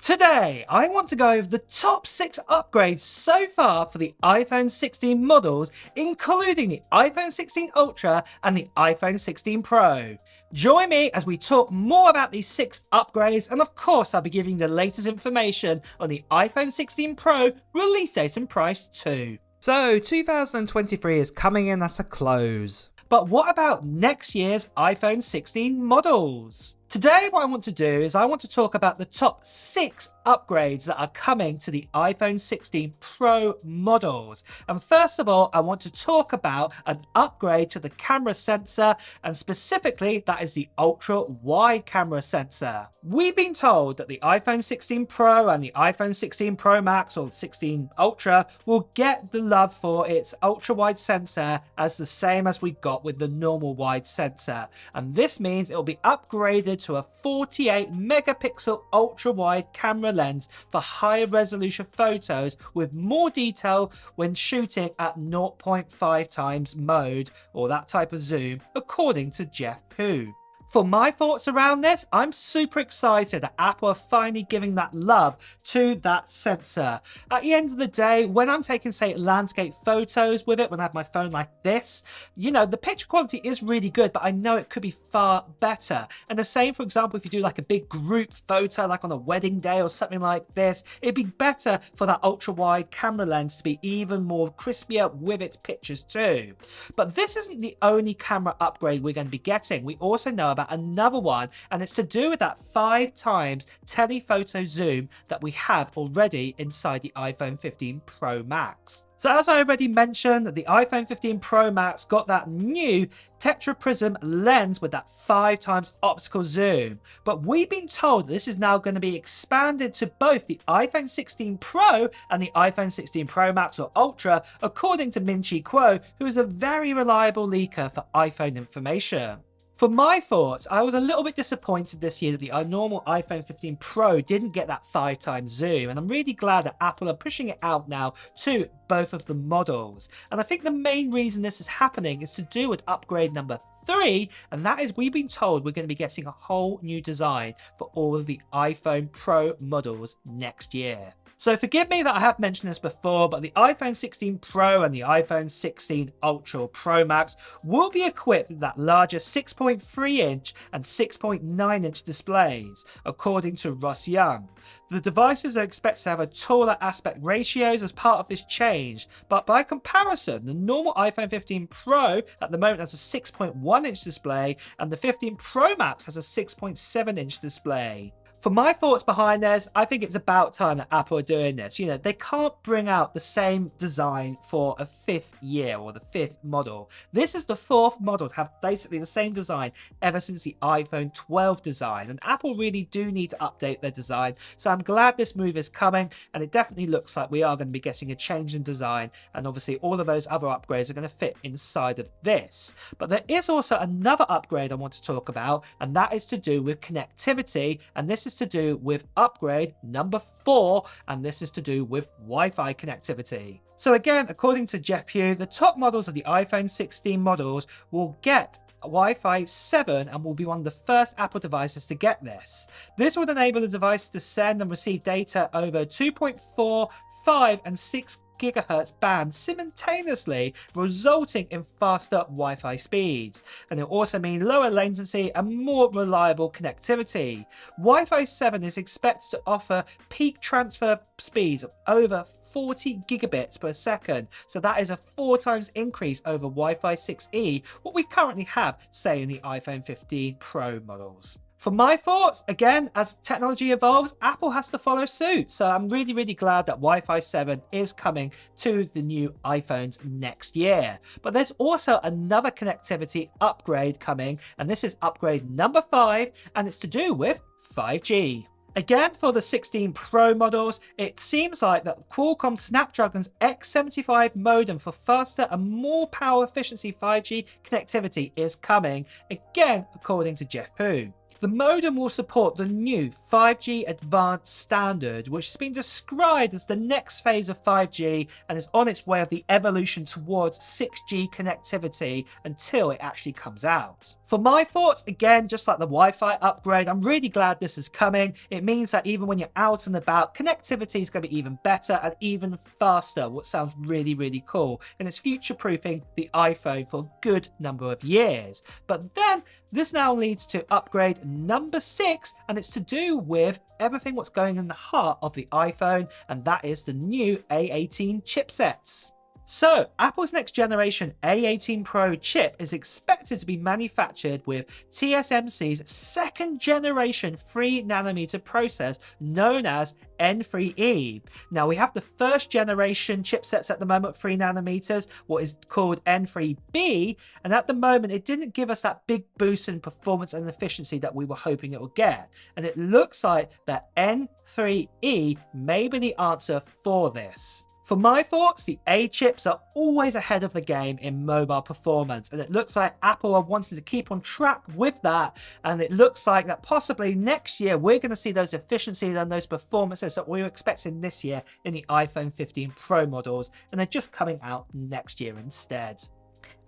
Today, I want to go over the top 6 upgrades so far for the iPhone 16 models, including the iPhone 16 Ultra and the iPhone 16 Pro. Join me as we talk more about these 6 upgrades, and of course I'll be giving you the latest information on the iPhone 16 Pro release date and price too. So 2023 is coming in at a close. But what about next year's iPhone 16 models? Today what I want to do is I want to talk about the top 6 upgrades that are coming to the iPhone 16 Pro models. And first of all, I want to talk about an upgrade to the camera sensor, and specifically that is the ultra wide camera sensor. We've been told that the iPhone 16 Pro and the iPhone 16 Pro Max or 16 Ultra will get the love for its ultra wide sensor as the same as we got with the normal wide sensor. And this means it will be upgraded to a 48 megapixel ultra wide camera lens for higher resolution photos with more detail when shooting at 0.5 times mode or that type of zoom, according to Jeff Pugh. For my thoughts around this, I'm super excited that Apple are finally giving that love to that sensor. At the end of the day, when I'm taking, say, landscape photos with it, when I have my phone like this, you know, the picture quality is really good, but I know it could be far better. And the same, for example, if you do like a big group photo, like on a wedding day or something like this, it'd be better for that ultra wide camera lens to be even more crispier with its pictures too. But this isn't the only camera upgrade we're going to be getting. We also know about another one, and it's to do with that 5 times telephoto zoom that we have already inside the iPhone 15 Pro Max. So as I already mentioned, the iPhone 15 Pro Max got that new tetraprism lens with that 5 times optical zoom. But we've been told this is now going to be expanded to both the iPhone 16 Pro and the iPhone 16 Pro Max or Ultra, according to Min-Chi Kuo, who is a very reliable leaker for iPhone information. For my thoughts, I was a little bit disappointed this year that the normal iPhone 15 Pro didn't get that 5 times zoom, and I'm really glad that Apple are pushing it out now to both of the models. And I think the main reason this is happening is to do with upgrade number 3, and that is we've been told we're going to be getting a whole new design for all of the iPhone Pro models next year. So forgive me that I have mentioned this before, but the iPhone 16 Pro and the iPhone 16 Ultra Pro Max will be equipped with that larger 6.3 inch and 6.9 inch displays, according to Ross Young. The devices are expected to have a taller aspect ratios as part of this change, but by comparison, the normal iPhone 15 Pro at the moment has a 6.1 inch display and the 15 Pro Max has a 6.7 inch display. For my thoughts behind this, I think it's about time that Apple are doing this. You know, they can't bring out the same design for a 5th year or the 5th model. This is the 4th model to have basically the same design ever since the iPhone 12 design. And Apple really do need to update their design. So I'm glad this move is coming, and it definitely looks like we are going to be getting a change in design. And obviously all of those other upgrades are going to fit inside of this. But there is also another upgrade I want to talk about, and that is to do with connectivity. And this is to do with upgrade number 4, and this is to do with Wi-Fi connectivity. So again, according to Jeff Pugh, the top models of the iPhone 16 models will get Wi-Fi 7 and will be one of the first Apple devices to get this. This would enable the device to send and receive data over 2.4, 5 and 6 gigahertz band simultaneously, resulting in faster Wi-Fi speeds. And it also means lower latency and more reliable connectivity. Wi-Fi 7 is expected to offer peak transfer speeds of over 40 gigabits per second. So that is a 4 times increase over Wi-Fi 6E, what we currently have, say, in the iPhone 15 Pro models. For my thoughts, again, as technology evolves, Apple has to follow suit. So I'm really, really glad that Wi-Fi 7 is coming to the new iPhones next year. But there's also another connectivity upgrade coming, and this is upgrade number 5, and it's to do with 5G. Again, for the 16 Pro models, it seems like that Qualcomm Snapdragon's X75 modem for faster and more power efficiency 5G connectivity is coming, again, according to Jeff Pugh. The modem will support the new 5G Advanced standard, which has been described as the next phase of 5G and is on its way of the evolution towards 6G connectivity until it actually comes out. For my thoughts, again, just like the Wi-Fi upgrade, I'm really glad this is coming. It means that even when you're out and about, connectivity is going to be even better and even faster, what sounds really, really cool. And it's future-proofing the iPhone for a good number of years. But then this now leads to upgrade number 6, and it's to do with everything what's going in the heart of the iPhone, and that is the new A18 chipsets. So, Apple's next generation A18 Pro chip is expected to be manufactured with TSMC's second generation 3nm process known as N3E. Now, we have the first generation chipsets at the moment, 3nm, what is called N3B, and at the moment it didn't give us that big boost in performance and efficiency that we were hoping it would get. And it looks like that N3E may be the answer for this. For my thoughts, the A chips are always ahead of the game in mobile performance, and it looks like Apple are wanting to keep on track with that, and it looks like that possibly next year we're going to see those efficiencies and those performances that we were expecting this year in the iPhone 15 Pro models, and they're just coming out next year instead.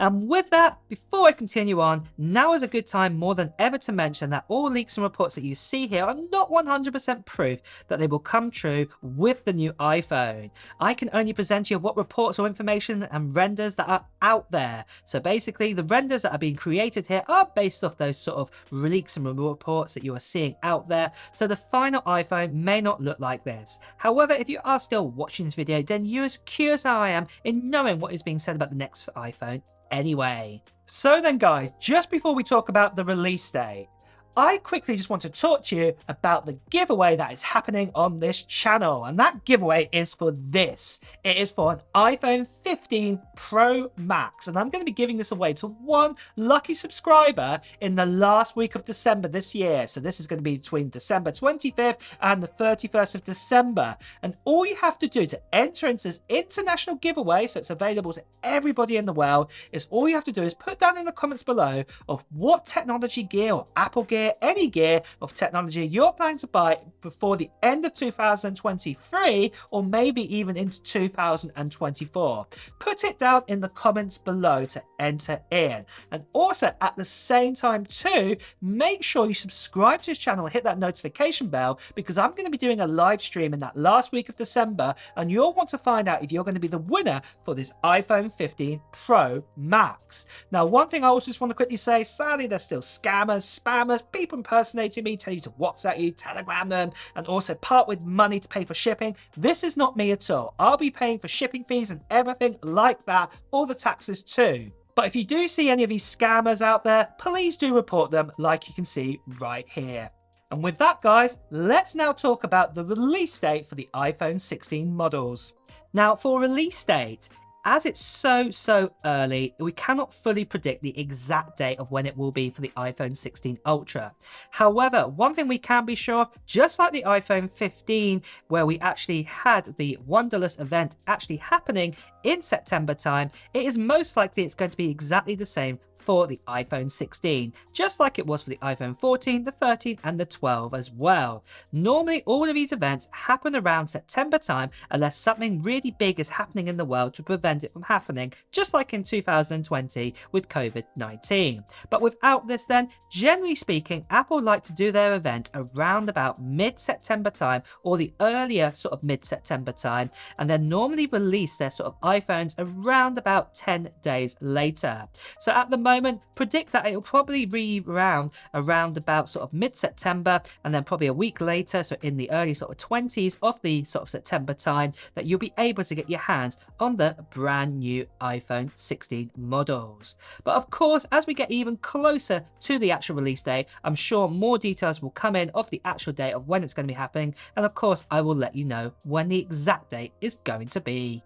And with that, before I continue on, now is a good time more than ever to mention that all leaks and reports that you see here are not 100% proof that they will come true with the new iPhone. I can only present you what reports or information and renders that are out there. So basically, the renders that are being created here are based off those sort of leaks and reports that you are seeing out there. So the final iPhone may not look like this. However, if you are still watching this video, then you're as curious as I am in knowing what is being said about the next iPhone anyway. So then guys, just before we talk about the release date, I quickly just want to talk to you about the giveaway that is happening on this channel, and that giveaway is for this. It is for an iPhone 15 Pro Max, and I'm going to be giving this away to one lucky subscriber in the last week of December this year. So this is going to be between December 25th and the 31st of December, and all you have to do to enter into this international giveaway, so it's available to everybody in the world, is all you have to do is put down in the comments below of what technology gear or Apple gear, any gear of technology you're planning to buy before the end of 2023 or maybe even into 2024. Put it down in the comments below to enter in. And also at the same time too, make sure you subscribe to this channel and hit that notification bell, because I'm going to be doing a live stream in that last week of December, and you'll want to find out if you're going to be the winner for this iPhone 15 Pro Max. Now, one thing I also just want to quickly say, sadly there's still scammers, spammers, people impersonating me, tell you to WhatsApp you, Telegram them, and also part with money to pay for shipping. This is not me at all. I'll be paying for shipping fees and everything like that, all the taxes too. But if you do see any of these scammers out there, please do report them like you can see right here. And with that guys, let's now talk about the release date for the iPhone 16 models. Now for release date, as it's so early, we cannot fully predict the exact date of when it will be for the iPhone 16 Ultra. However, one thing we can be sure of, just like the iPhone 15, where we actually had the Wonderless event actually happening in September time, it is most likely it's going to be exactly the same for the iPhone 16, just like it was for the iPhone 14, the 13 and the 12 as well. Normally all of these events happen around September time unless something really big is happening in the world to prevent it from happening, just like in 2020 with COVID-19. But without this then, generally speaking, Apple like to do their event around about mid-September time or the earlier sort of mid-September time, and then normally release their sort of iPhones around about 10 days later. So at the moment, predict that it will probably be around about sort of mid-September, and then probably a week later, so in the early sort of 20s of the sort of September time, that you'll be able to get your hands on the brand new iPhone 16 models. But of course, as we get even closer to the actual release date, I'm sure more details will come in of the actual date of when it's going to be happening, and of course I will let you know when the exact date is going to be.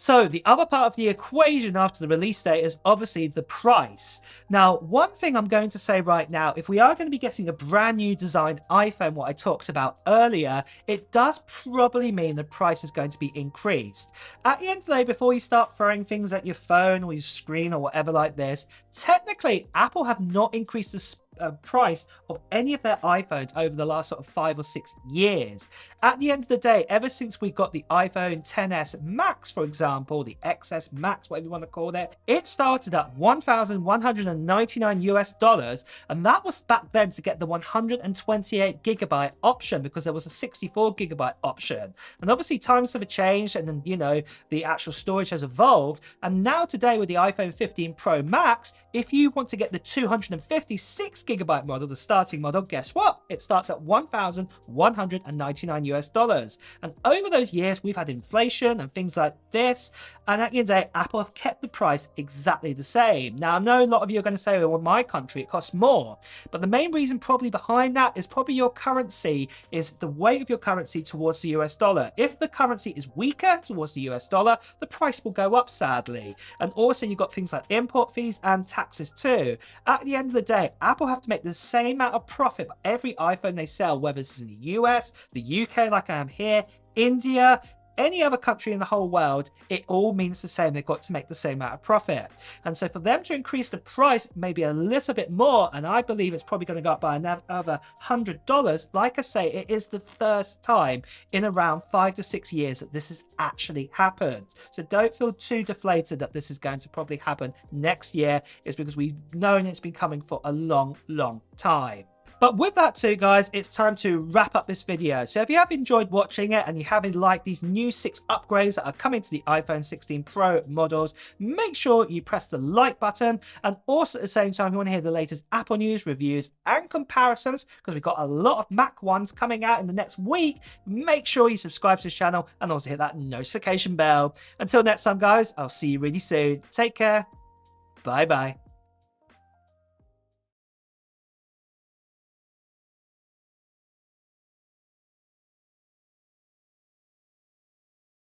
So the other part of the equation after the release date is obviously the price. Now, one thing I'm going to say right now, if we are going to be getting a brand new designed iPhone, what I talked about earlier, it does probably mean the price is going to be increased. At the end of the day, before you start throwing things at your phone or your screen or whatever like this, technically Apple have not increased the price of any of their iPhones over the last sort of 5 or 6 years. At the end of the day, ever since we got the iPhone XS Max, for example, the XS Max, whatever you want to call it, it started at $1,199 and that was back then to get the 128 gigabyte option, because there was a 64 gigabyte option. And obviously times have changed, and then, you know, the actual storage has evolved, and now today with the iPhone 15 Pro Max, if you want to get the 256 gigabyte model, the starting model, guess what? It starts at $1,199. And over those years, we've had inflation and things like this. And at the end of the day, Apple have kept the price exactly the same. Now, I know a lot of you are going to say, well, in my country, it costs more. But the main reason probably behind that is probably your currency, is the weight of your currency towards the US dollar. If the currency is weaker towards the US dollar, the price will go up, sadly. And also you've got things like import fees and taxes too. At the end of the day, Apple have to make the same amount of profit for every iPhone they sell, whether it's in the US, the UK like I am here, India, any other country in the whole world, it all means the same. They've got to make the same amount of profit. And so for them to increase the price maybe a little bit more, and I believe it's probably going to go up by another $100, like I say, it is the first time in around 5 to 6 years that this has actually happened. So don't feel too deflated that this is going to probably happen next year. It's because we've known it's been coming for a long, long time. But with that too, guys, it's time to wrap up this video. So if you have enjoyed watching it and you have liked these new 6 upgrades that are coming to the iPhone 16 Pro models, make sure you press the like button. And also at the same time, if you want to hear the latest Apple news, reviews and comparisons, because we've got a lot of Mac ones coming out in the next week, make sure you subscribe to this channel and also hit that notification bell. Until next time, guys, I'll see you really soon. Take care. Bye-bye.